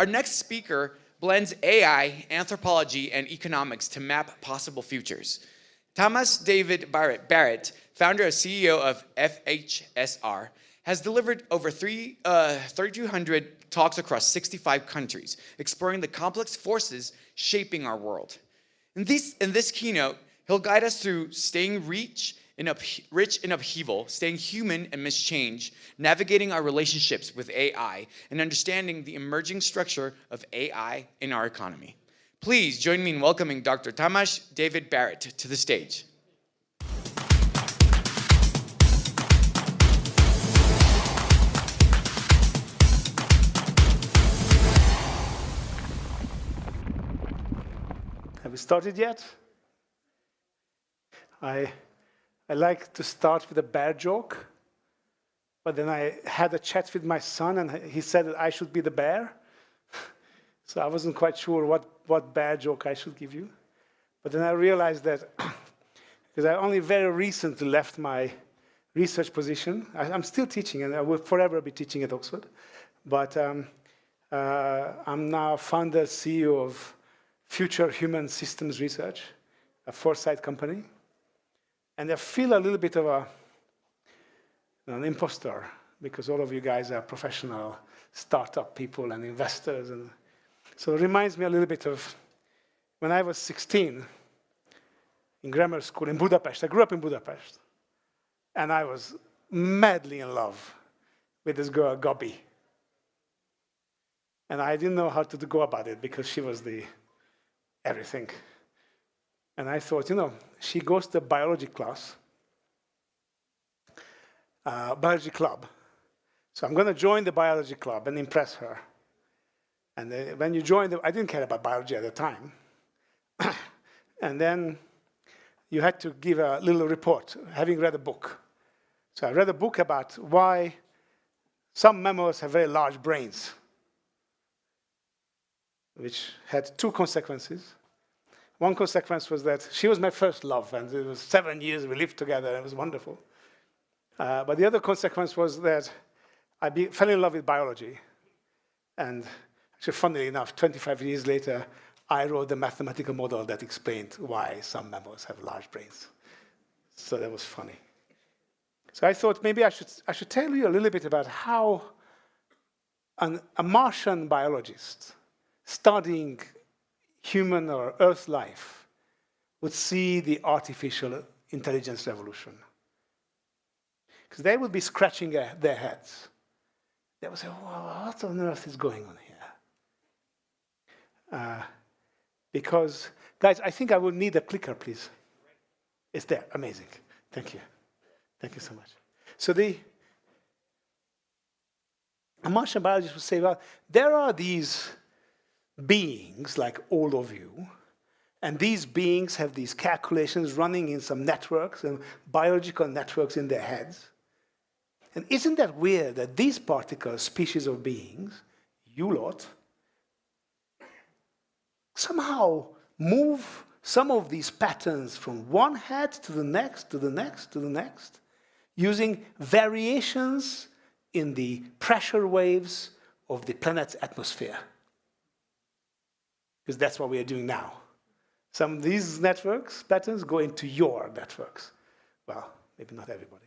Our next speaker blends AI, anthropology, and economics to map possible futures. Thomas David Barrett, founder and CEO of FHSR, has delivered over 3,200 talks across 65 countries, exploring the complex forces shaping our world. In this keynote, he'll guide us through staying rich in upheaval, staying human amidst change, navigating our relationships with AI, and understanding the emerging structure of AI in our economy. Please join me in welcoming Dr. Thomas David Barrett to the stage. Have we started yet? I like to start with a bear joke, but then I had a chat with my son, and he said that I should be the bear. So I wasn't quite sure what bear joke I should give you. But then I realized that, because I only very recently left my research position. I'm still teaching, and I will forever be teaching at Oxford. But I'm now founder, CEO of Future Human Systems Research, a foresight company. And I feel a little bit of an imposter, because all of you guys are professional startup people and investors. And so it reminds me a little bit of when I was 16 in grammar school in Budapest. I grew up in Budapest. And I was madly in love with this girl, Gabi. And I didn't know how to go about it, because she was the everything. And I thought, she goes to biology class, biology club. So I'm going to join the biology club and impress her. And when you join, I didn't care about biology at the time. And then you had to give a little report, having read a book. So I read a book about why some mammals have very large brains, which had two consequences. One consequence was that she was my first love, and it was 7 years we lived together, and it was wonderful. But the other consequence was that I fell in love with biology. And actually, funnily enough, 25 years later, I wrote the mathematical model that explained why some mammals have large brains. So that was funny. So I thought maybe I should tell you a little bit about how a Martian biologist studying human or Earth life would see the artificial intelligence revolution. Because they would be scratching their heads. They would say, well, what on earth is going on here? Because, guys, I think I would need a clicker, please. It's there. Amazing. Thank you. Thank you so much. So a Martian biologist would say, well, there are these beings like all of you, and these beings have these calculations running in some networks and biological networks in their heads. And isn't that weird that these particular species of beings, you lot, somehow move some of these patterns from one head to the next, to the next, to the next, using variations in the pressure waves of the planet's atmosphere? Because that's what we are doing now. Some of these networks, patterns, go into your networks. Well, maybe not everybody.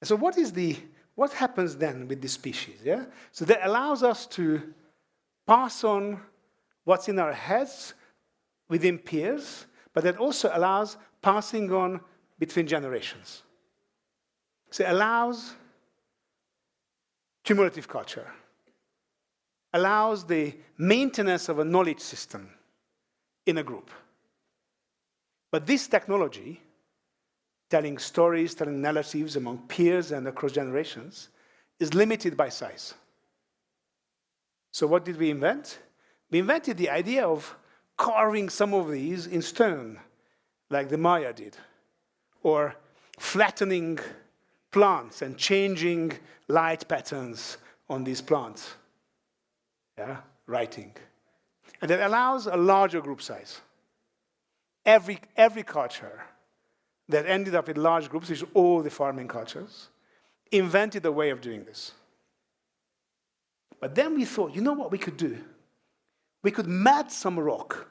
So what happens then with the species? Yeah? So that allows us to pass on what's in our heads within peers, but that also allows passing on between generations. So it allows cumulative culture, allows the maintenance of a knowledge system in a group. But this technology, telling stories, telling narratives among peers and across generations, is limited by size. So what did we invent? We invented the idea of carving some of these in stone, like the Maya did, or flattening plants and changing light patterns on these plants. Yeah, writing. And that allows a larger group size. Every culture that ended up with large groups, which is all the farming cultures, invented a way of doing this. But then we thought, you know what we could do? We could melt some rock,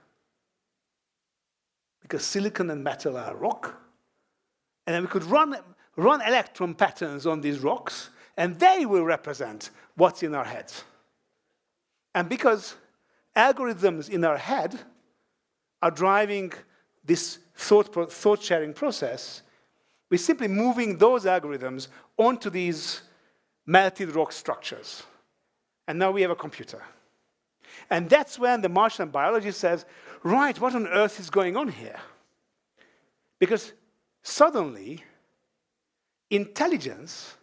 because silicon and metal are rock. And then we could run electron patterns on these rocks, and they will represent what's in our heads. And because algorithms in our head are driving this thought-sharing process, we're simply moving those algorithms onto these melted rock structures. And now we have a computer. And that's when the Martian biologist says, right, what on earth is going on here? Because suddenly, intelligence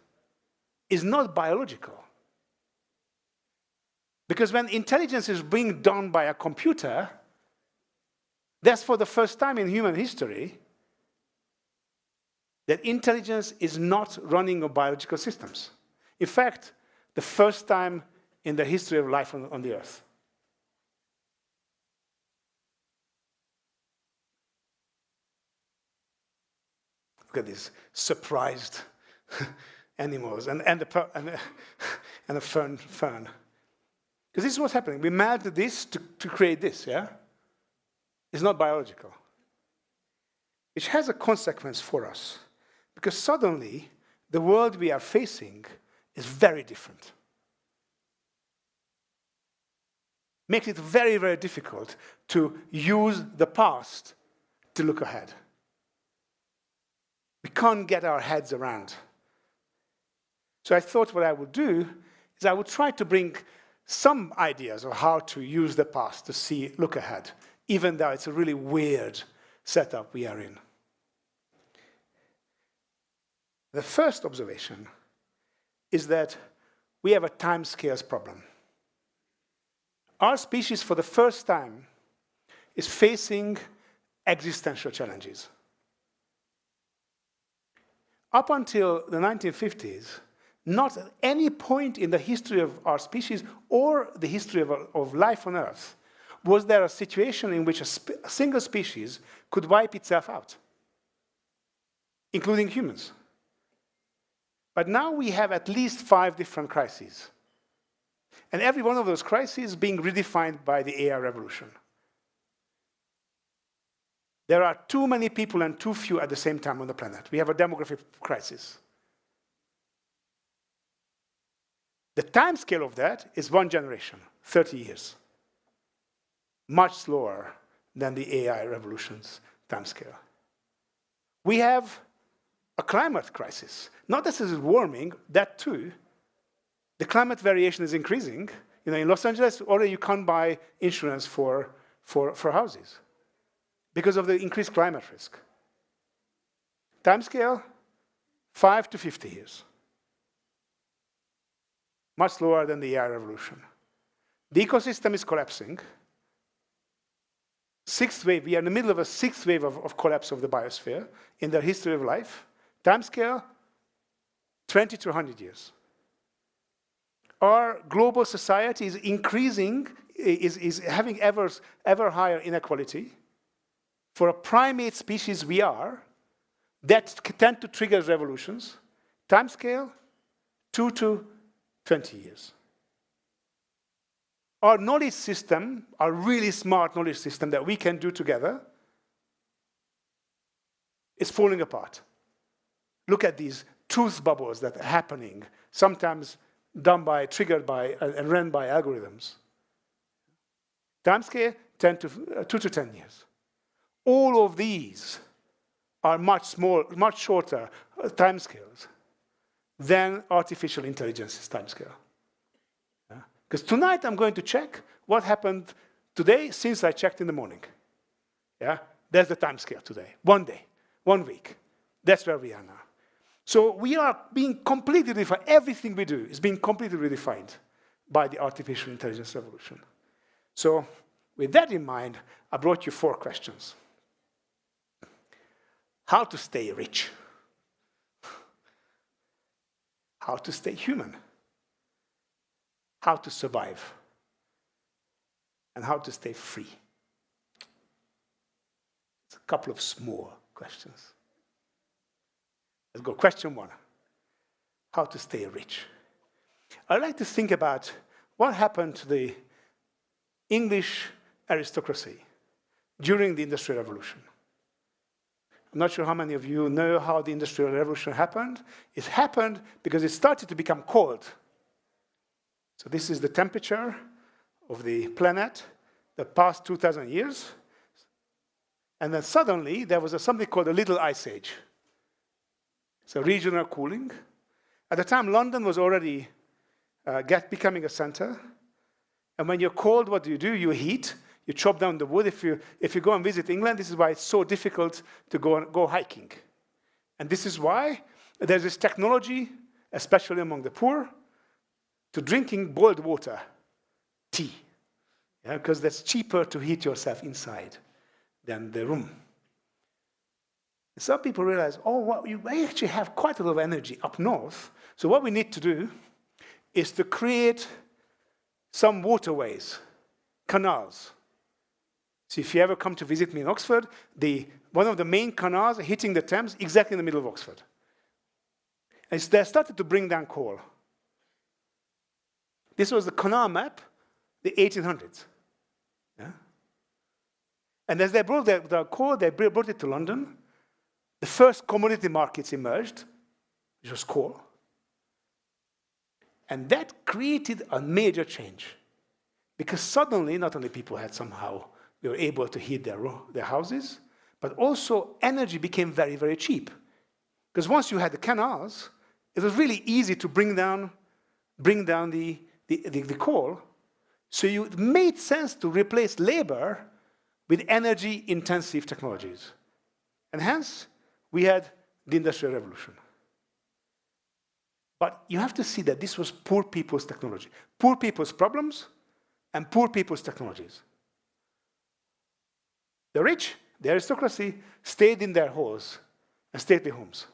is not biological. Because when intelligence is being done by a computer, that's for the first time in human history that intelligence is not running on biological systems. In fact, the first time in the history of life on the Earth. Look at these surprised animals and the fern. Because this is what's happening. We melted this to create this, yeah? It's not biological. Which has a consequence for us. Because suddenly, the world we are facing is very different. Makes it very, very difficult to use the past to look ahead. We can't get our heads around. So I thought what I would do is I would try to bring some ideas of how to use the past to look ahead, even though it's a really weird setup we are in. The first observation is that we have a time scales problem. Our species, for the first time, is facing existential challenges. Up until the 1950s, not at any point in the history of our species or the history of life on Earth was there a situation in which a single species could wipe itself out, including humans. But now we have at least 5 different crises. And every one of those crises being redefined by the AI revolution. There are too many people and too few at the same time on the planet. We have a demographic crisis. The time scale of that is 1 generation, 30 years. Much slower than the AI revolution's time scale. We have a climate crisis. Not that this is warming, that too. The climate variation is increasing. You know, in Los Angeles, already you can't buy insurance for houses because of the increased climate risk. Timescale, 5 to 50 years. Much slower than the AI revolution. The ecosystem is collapsing. 6th wave, we are in the middle of a 6th wave of collapse of the biosphere in the history of life. Timescale, 20 to 100 years. Our global society is increasing, is having ever higher inequality. For a primate species we are, that tend to trigger revolutions. Timescale, 2 to 20 years. Our knowledge system, our really smart knowledge system that we can do together, is falling apart. Look at these truth bubbles that are happening, sometimes triggered by, and run by algorithms. Timescale, 2 to 10 years. All of these are much shorter timescales than artificial intelligence's timescale. Because tonight I'm going to check what happened today since I checked in the morning. Yeah, that's the timescale today. 1 day, 1 week. That's where we are now. So we are being completely redefined. Everything we do is being completely redefined by the artificial intelligence revolution. So with that in mind, I brought you 4 questions. How to stay rich? How to stay human? How to survive? And how to stay free? It's a couple of small questions. Let's go. Question 1. How to stay rich? I like to think about what happened to the English aristocracy during the Industrial Revolution? I'm not sure how many of you know how the Industrial Revolution happened. It happened because it started to become cold. So this is the temperature of the planet the past 2,000 years. And then suddenly, there was something called a little ice age. So regional cooling. At the time, London was already becoming a center. And when you're cold, what do? You heat. You chop down the wood. If you go and visit England, this is why it's so difficult to go hiking. And this is why there's this technology, especially among the poor, to drinking boiled water, tea. Because that's cheaper to heat yourself inside than the room. Some people realize, oh, well, we actually have quite a lot of energy up north. So what we need to do is to create some waterways, canals. So if you ever come to visit me in Oxford, one of the main canals hitting the Thames exactly in the middle of Oxford. And they started to bring down coal. This was the canal map, the 1800s. Yeah? And as they brought the coal, they brought it to London. The first commodity markets emerged, which was coal. And that created a major change. Because suddenly, not only people had somehow, they were able to heat their houses, but also energy became very, very cheap. Because once you had the canals, it was really easy to bring down the coal. So it made sense to replace labor with energy-intensive technologies. And hence, we had the Industrial Revolution. But you have to see that this was poor people's technology. Poor people's problems and poor people's technologies. The rich, the aristocracy, stayed in their halls and stately homes.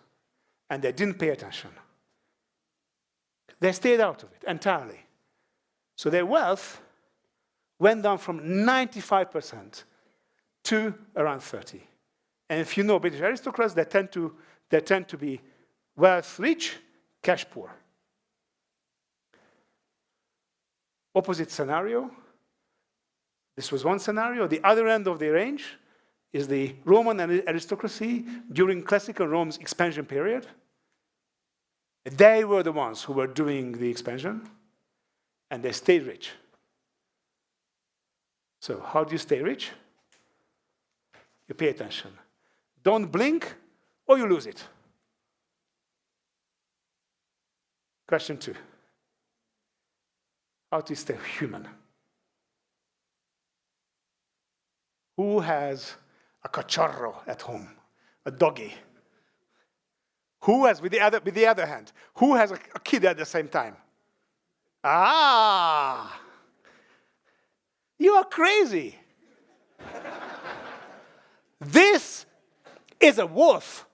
And they didn't pay attention. They stayed out of it entirely. So their wealth went down from 95% to around 30%. And if you know British aristocrats, they tend to be wealth rich, cash poor. Opposite scenario. This was one scenario. The other end of the range is the Roman aristocracy during classical Rome's expansion period. They were the ones who were doing the expansion, and they stayed rich. So how do you stay rich? You pay attention. Don't blink, or you lose it. Question 2. How to stay human? Who has a cachorro at home? A doggy? Who has, with the other hand, who has a kid at the same time? Ah! You are crazy. This is a wolf.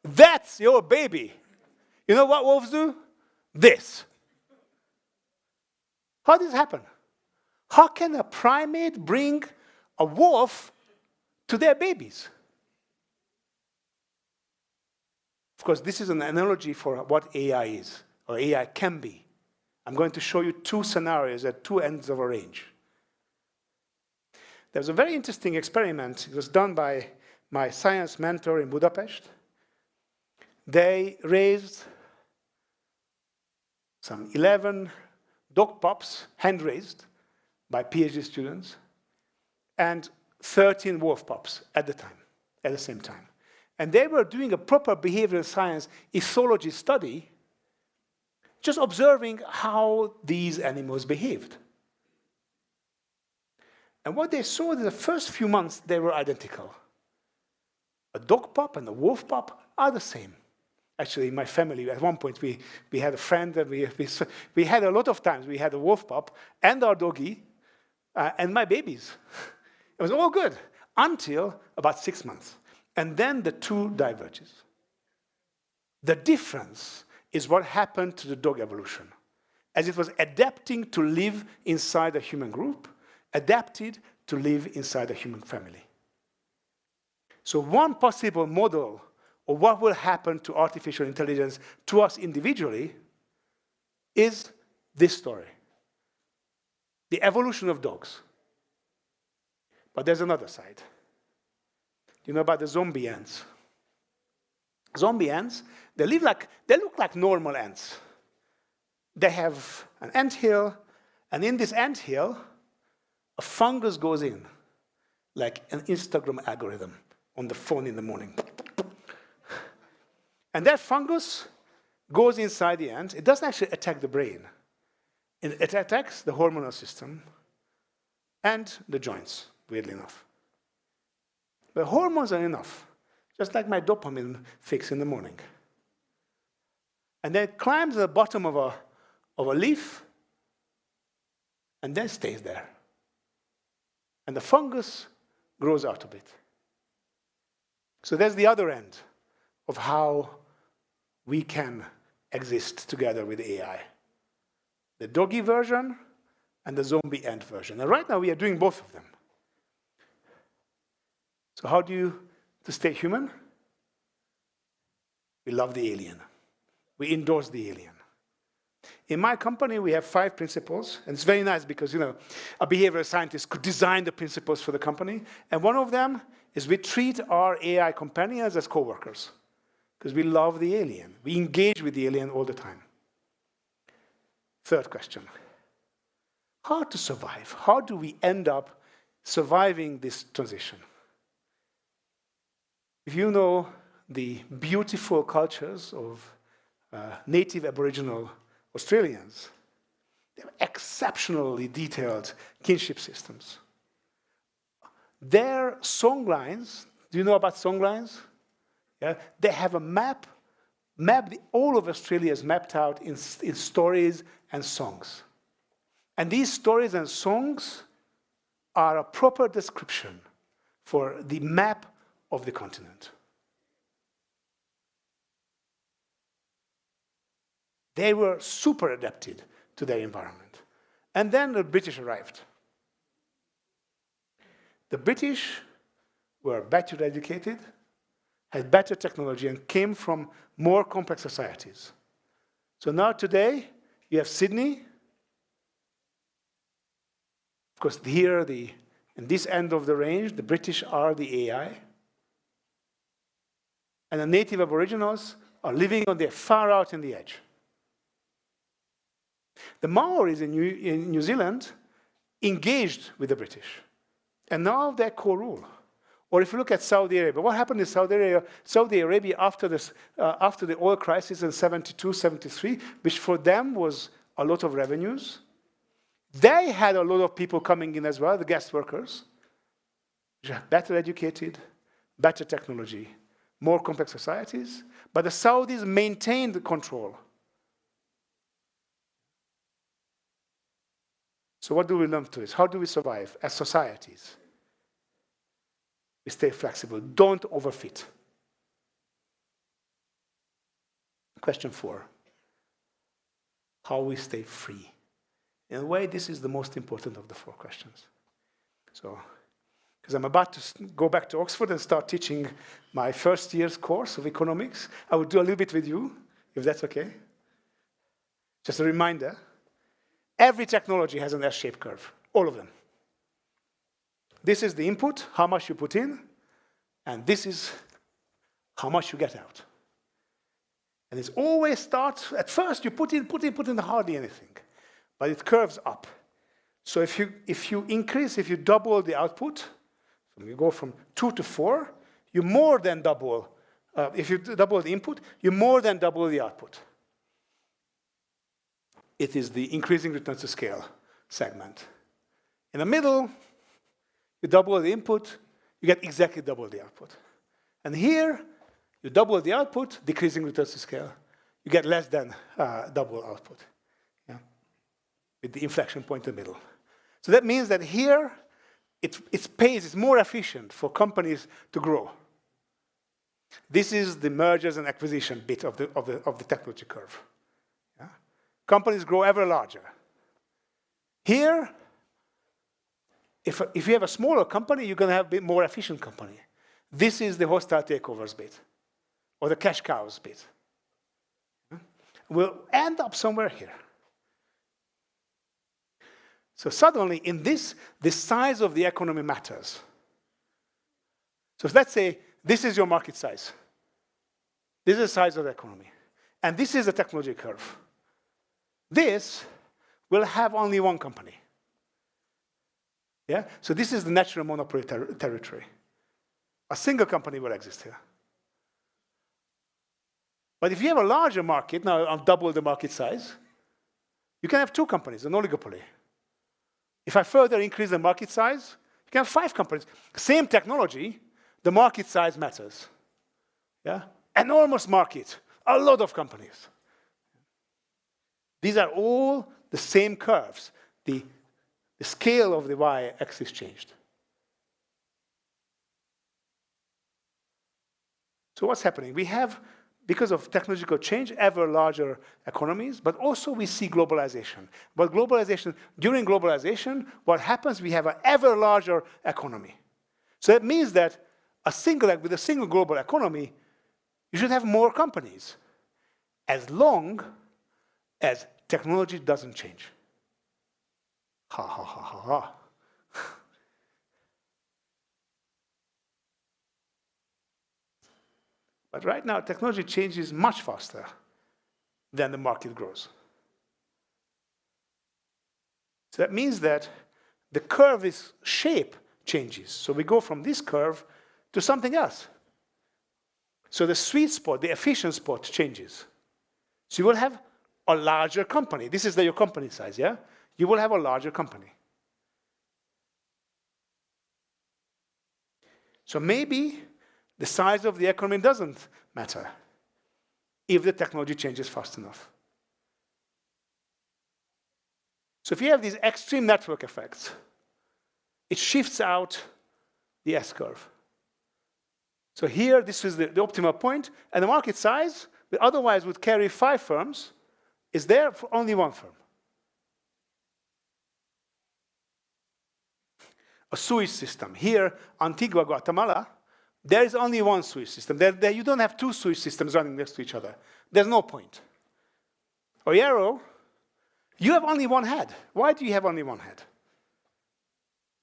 That's your baby. You know what wolves do? This. How does this happen? How can a primate bring a wolf to their babies? Of course, this is an analogy for what AI is, or AI can be. I'm going to show you 2 scenarios at 2 ends of a range. There was a very interesting experiment. It was done by my science mentor in Budapest. They raised some 11 dog pups, hand-raised by PhD students, and 13 wolf pups at the same time. And they were doing a proper behavioral science ethology study, just observing how these animals behaved. And what they saw in the first few months, they were identical. A dog pup and a wolf pup are the same. Actually, in my family, at one point, we had a friend, and we had a lot of times, we had a wolf pup and our doggy and my babies. It was all good until about 6 months. And then the 2 diverges. The difference is what happened to the dog evolution. As it was adapting to live inside a human group, adapted to live inside a human family. So one possible model of what will happen to artificial intelligence to us individually is this story. the evolution of dogs. But there's another side. You know about the zombie ants? Zombie ants, they look like normal ants. They have an anthill, and in this anthill, a fungus goes in, like an Instagram algorithm on the phone in the morning. And that fungus goes inside the ant. It doesn't actually attack the brain. It attacks the hormonal system and the joints, weirdly enough. The hormones are enough, just like my dopamine fix in the morning. And then it climbs to the bottom of a leaf and then stays there. And the fungus grows out of it. So there's the other end of how we can exist together with AI. The doggy version and the zombie ant version. And right now we are doing both of them. So how to stay human? We love the alien. We endorse the alien. In my company, we have 5 principles, and it's very nice because, a behavioral scientist could design the principles for the company, and one of them is we treat our AI companions as coworkers, because we love the alien. We engage with the alien all the time. Third question, how to survive? How do we end up surviving this transition? If you know the beautiful cultures of native Aboriginal Australians, they have exceptionally detailed kinship systems. Their songlines, do you know about songlines? Yeah? They have a map, all of Australia is mapped out in stories and songs. And these stories and songs are a proper description for the map of the continent. They were super adapted to their environment. And then the British arrived. The British were better educated, had better technology, and came from more complex societies. So now today, you have Sydney. Of course, here, in this end of the range, the British are the AI. And the native Aboriginals are living on the far out in the edge. The Maoris in New Zealand engaged with the British. And now they're co-rule. Or if you look at Saudi Arabia, what happened in Saudi Arabia? Saudi Arabia after the oil crisis in 72, 73, which for them was a lot of revenues, they had a lot of people coming in as well, the guest workers, better educated, better technology, more complex societies, but the Saudis maintained the control. So what do we learn to this? How do we survive as societies? We stay flexible. Don't overfit. Question 4. How we stay free. In a way, this is the most important of the 4 questions. So, because I'm about to go back to Oxford and start teaching my first year's course of economics, I will do a little bit with you, if that's okay. Just a reminder. Every technology has an S-shaped curve, all of them. This is the input, how much you put in, and this is how much you get out. And it always starts, at first you put in hardly anything, but it curves up. So if you double the output, so you go from 2 to 4, you more than double. If you double the input, you more than double the output. It is the increasing returns to scale segment. In the middle, you double the input, you get exactly double the output. And here, you double the output, decreasing returns to scale. You get less than double output, yeah? With the inflection point in the middle. So that means that here, it's more efficient for companies to grow. This is the mergers and acquisition bit of the technology curve. Yeah? Companies grow ever larger. Here, if you have a smaller company, you're going to have a more efficient company. This is the hostile takeovers bit, or the cash cows bit. We'll end up somewhere here. So suddenly, in this, the size of the economy matters. So let's say this is your market size. This is the size of the economy. And this is the technology curve. This will have only one company. Yeah? So this is the natural monopoly territory. A single company will exist here. But if you have a larger market, now I'll double the market size, you can have two companies, an oligopoly. If I further increase the market size, you can have 5 companies. Same technology, the market size matters. Yeah? Enormous market, a lot of companies. These are all the same curves. The scale of the y-axis changed. So what's happening? We have, because of technological change, ever larger economies, but also we see globalization. But during globalization, what happens, we have an ever larger economy. So that means that with a single global economy, you should have more companies, as long as technology doesn't change. Ha, ha, ha, ha, ha. But right now, technology changes much faster than the market grows. So that means that the curve's shape changes. So we go from this curve to something else. So the sweet spot, the efficient spot changes. So you will have a larger company. This is your company size, yeah? You will have a larger company. So maybe the size of the economy doesn't matter if the technology changes fast enough. So if you have these extreme network effects, it shifts out the S-curve. So here, this is the optimal point, and the market size, that otherwise would carry 5 firms, is there for only 1 firm. A sewage system. Here, Antigua, Guatemala, there is only 1 sewage system. You don't have 2 sewage systems running next to each other. There's no point. Oyero, you have only 1 head. Why do you have only 1 head?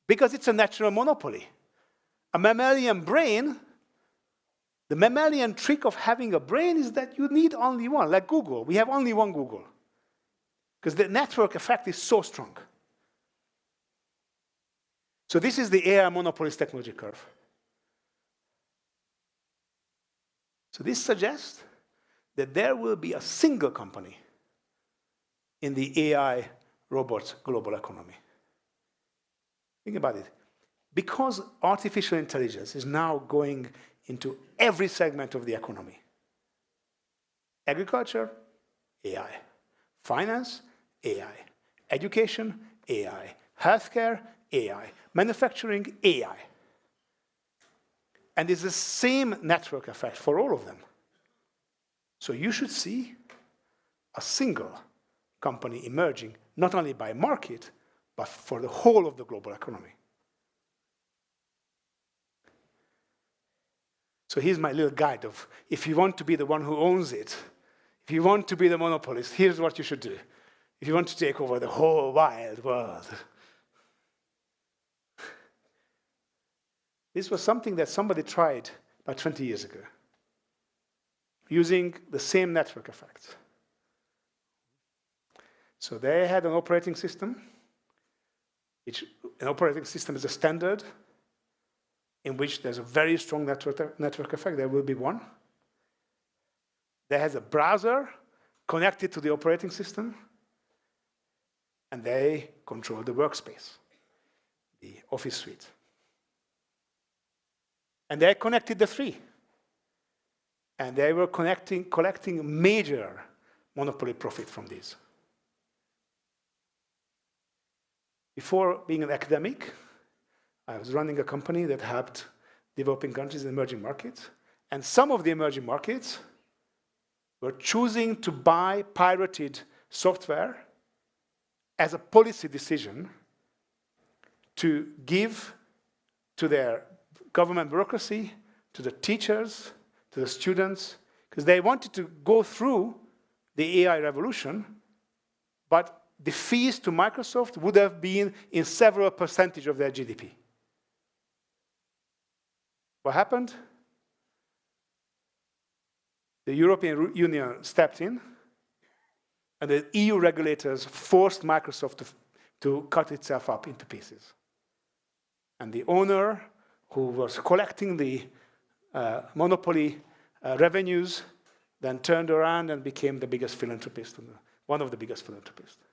Because it's a natural monopoly. A mammalian brain, the mammalian trick of having a brain is that you need only 1, like Google. We have only 1 Google. Because the network effect is so strong. So this is the AI monopolies technology curve. So this suggests that there will be a single company in the AI robots global economy. Think about it. Because artificial intelligence is now going into every segment of the economy. Agriculture, AI. Finance, AI. Education, AI. Healthcare, AI. Manufacturing, AI. And it's the same network effect for all of them. So you should see a single company emerging, not only by market, but for the whole of the global economy. So here's my little guide of, if you want to be the one who owns it, if you want to be the monopolist, here's what you should do. If you want to take over the whole wide world. This was something that somebody tried about 20 years ago, using the same network effects. So they had an operating system. An operating system is a standard in which there's a very strong network effect. There will be one. There has a browser connected to the operating system, and they control the workspace, the office suite. And they connected the 3. And they were collecting major monopoly profit from these. Before being an academic, I was running a company that helped developing countries in emerging markets. And some of the emerging markets were choosing to buy pirated software as a policy decision to give to their government bureaucracy, to the teachers, to the students, because they wanted to go through the AI revolution, but the fees to Microsoft would have been in several percentage of their GDP. What happened? The European Union stepped in, and the EU regulators forced Microsoft to cut itself up into pieces. And the owner, who was collecting the monopoly revenues, then turned around and became the biggest philanthropist, one of the biggest philanthropists.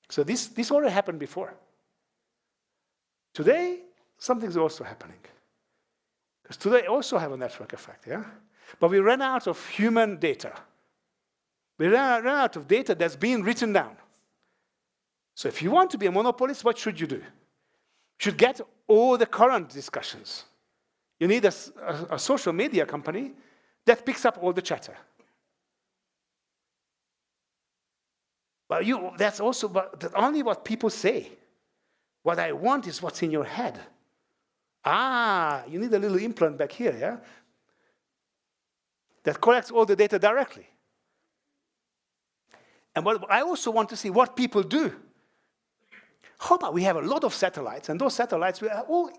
So this already happened before. Today, something's also happening. Because today also have a network effect, yeah? But we ran out of human data. We ran out of data that's been written down. So if you want to be a monopolist, what should you do? You should get all the current discussions. You need a social media company that picks up all the chatter. But that's also only what people say. What I want is what's in your head. You need a little implant back here, yeah? That collects all the data directly. And what I also want to see what people do. How about we have a lot of satellites, and those satellites,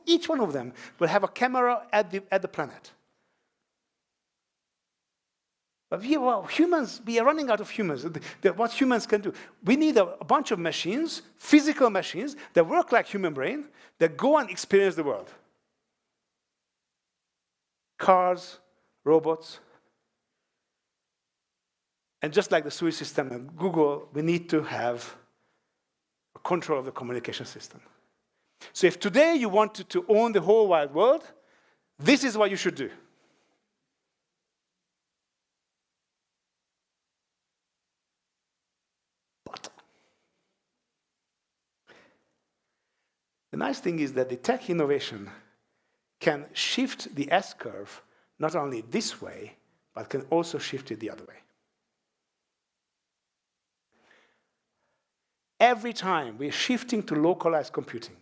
each one of them will have a camera at the planet. But humans, we are running out of humans. What humans can do. We need a bunch of machines, physical machines, that work like human brain, that go and experience the world. Cars, robots. And just like the Suez system and Google, we need to have control of the communication system. So if today you wanted to own the whole wide world, this is what you should do. But the nice thing is that the tech innovation can shift the S-curve not only this way, but can also shift it the other way. Every time we're shifting to localized computing,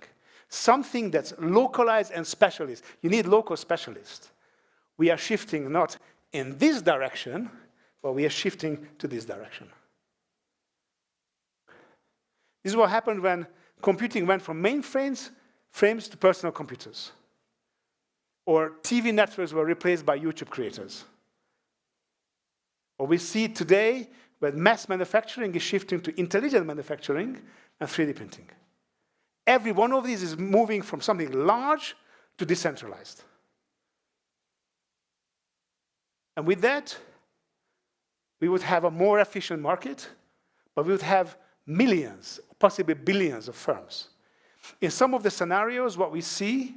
something that's localized and specialist, you need local specialists. We are shifting not in this direction, but we are shifting to this direction. This is what happened when computing went from mainframes to personal computers. Or TV networks were replaced by YouTube creators. Or we see today when mass manufacturing is shifting to intelligent manufacturing and 3D printing. Every one of these is moving from something large to decentralized. And with that, we would have a more efficient market, but we would have millions, possibly billions of firms. In some of the scenarios, what we see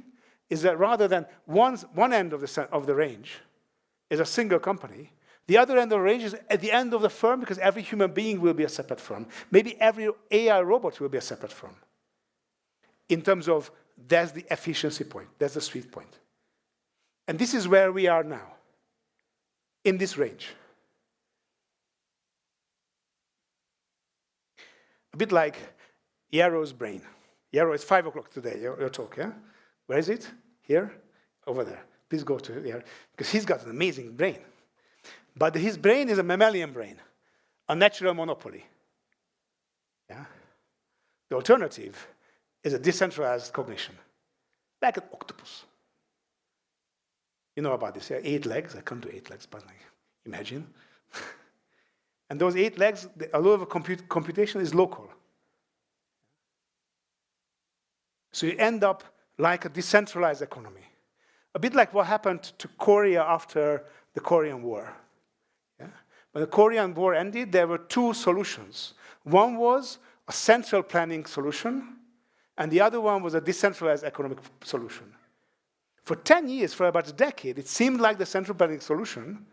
is that rather than one end of the range is a single company, the other end of the range is at the end of the firm, because every human being will be a separate firm. Maybe every AI robot will be a separate firm. In terms of, that's the efficiency point. That's the sweet point. And this is where we are now, in this range. A bit like Yaro's brain. Yaro, it's 5 o'clock today, your talk, yeah? Where is it? Here? Over there. Please go to Yaro, because he's got an amazing brain. But his brain is a mammalian brain, a natural monopoly. Yeah? The alternative is a decentralized cognition, like an octopus. You know about this, yeah? 8 legs. I can't do 8 legs, but like, imagine. And those 8 legs, a lot of computation is local. So you end up like a decentralized economy. A bit like what happened to Korea after the Korean War. Yeah? When the Korean War ended, there were 2 solutions. One was a central planning solution, and the other one was a decentralized economic solution. For 10 years, for about a decade, it seemed like the central planning solution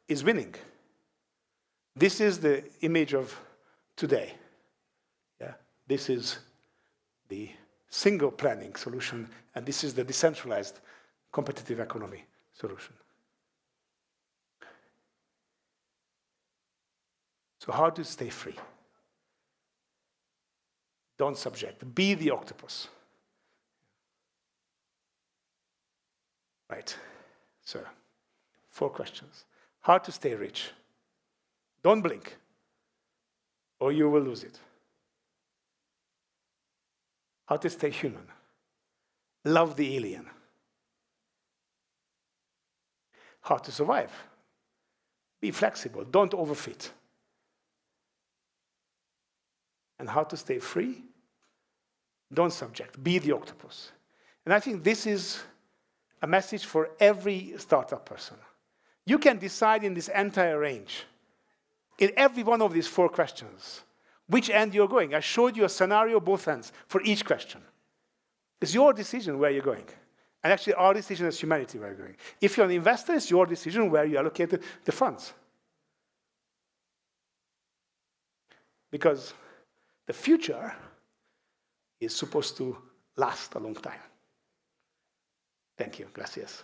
is winning. This is the image of today. Yeah? This is the single planning solution, and this is the decentralized competitive economy solution. So how to stay free? Don't subject. Be the octopus. Right. So, 4 questions. How to stay rich? Don't blink. or you will lose it. How to stay human. Love the alien. How to survive. Be flexible, don't overfit. And how to stay free. Don't subject, be the octopus. And I think this is a message for every startup person. You can decide in this entire range, in every one of these 4 questions, which end you're going. I showed you a scenario, both ends, for each question. It's your decision where you're going. And actually, our decision as humanity where you're going. If you're an investor, it's your decision where you allocate the funds. Because the future is supposed to last a long time. Thank you. Gracias.